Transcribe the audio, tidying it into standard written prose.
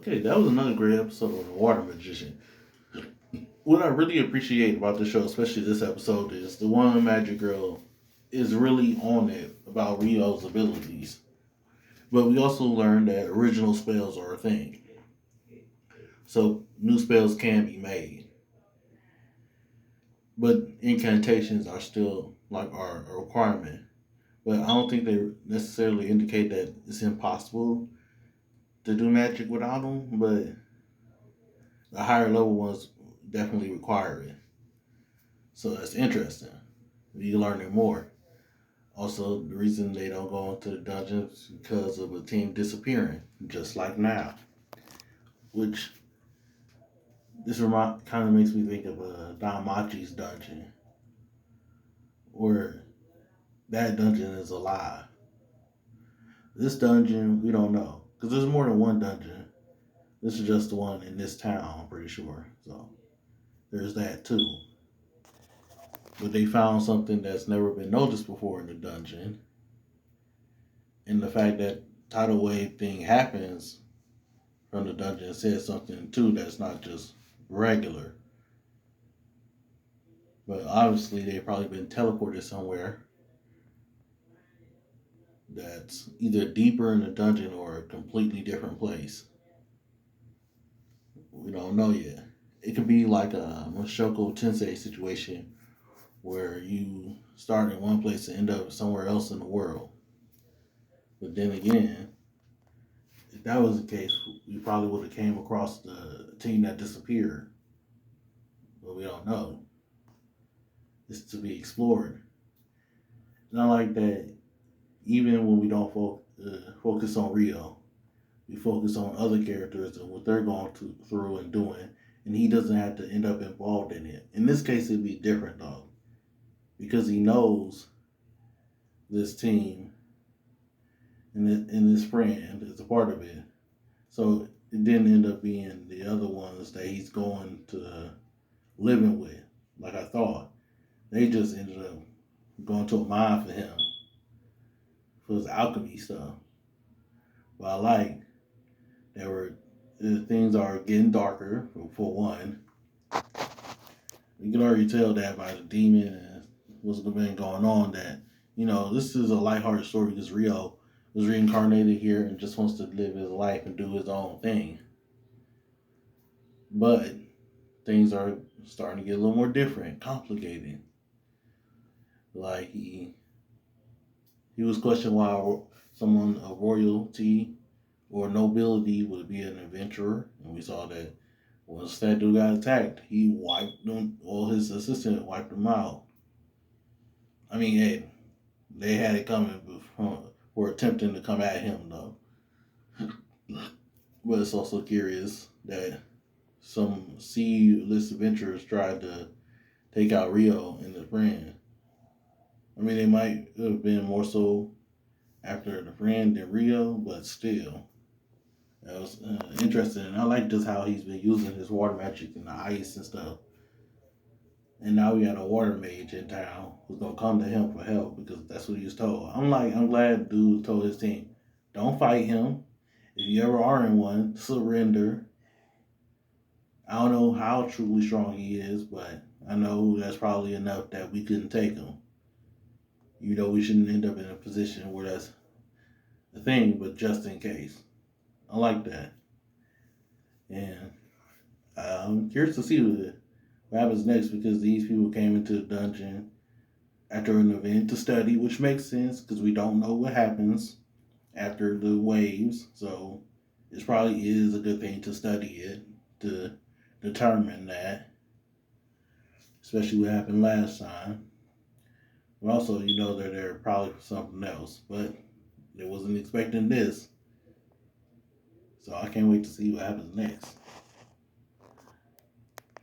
Okay, that was another great episode of The Water Magician. What I really appreciate about the show, especially this episode, is the one Magic Girl is really on it about Rio's abilities. But we also learned that original spells are a thing. So new spells can be made. But incantations are still like are a requirement. But I don't think they necessarily indicate that it's impossible to do magic without them. But the higher level ones definitely require it. So that's interesting. You learning more. Also, the reason they don't go into the dungeons is because of a team disappearing, just like now. Which kind of makes me think of Don Machi's dungeon, where that dungeon is alive. This dungeon, we don't know, because there's more than one dungeon. This is just the one in this town, I'm pretty sure. So there's that too. But they found something that's never been noticed before in the dungeon, and the fact that tidal wave thing happens from the dungeon says something too that's not just regular. But obviously they've probably been teleported somewhere that's either deeper in the dungeon or a completely different place. We don't know yet. It could be like a Shoko Tensei situation where you start in one place and end up somewhere else in the world. But then again, if that was the case, we probably would have came across the team that disappeared. But we don't know. It's to be explored. Not like that. Even when we don't focus on Rio, we focus on other characters and what they're through and doing, and he doesn't have to end up involved in it. In this case, it'd be different though, because he knows this team and his friend is a part of it. So it didn't end up being the other ones that he's going to living with, like I thought. They just ended up going to a mine for him for his alchemy stuff. But I like that things are getting darker for one. You can already tell that by the demon and what's been going on that, this is a lighthearted story because Rio was reincarnated here and just wants to live his life and do his own thing. But things are starting to get a little more different, complicated. Like he was questioning why someone of royalty or nobility would be an adventurer, and we saw that once that dude got attacked, he wiped them. All his assistant wiped him out. I mean, hey, they had it coming before attempting to come at him, though. But it's also curious that some C-list adventurers tried to take out Rio and his friend. I mean, they might have been more so after the friend than Rio, but still. That was interesting. And I like just how he's been using his water magic and the ice and stuff. And now we got a water mage in town who's gonna come to him for help because that's what he was told. I'm glad dude told his team, don't fight him. If you ever are in one, surrender. I don't know how truly strong he is, but I know that's probably enough that we couldn't take him. We shouldn't end up in a position where that's the thing, but just in case. I like that. And I'm curious to see what happens next because these people came into the dungeon after an event to study, which makes sense because we don't know what happens after the waves. So it probably is a good thing to study it to determine that, especially what happened last time. But also, they're there probably for something else, but they wasn't expecting this. So I can't wait to see what happens next.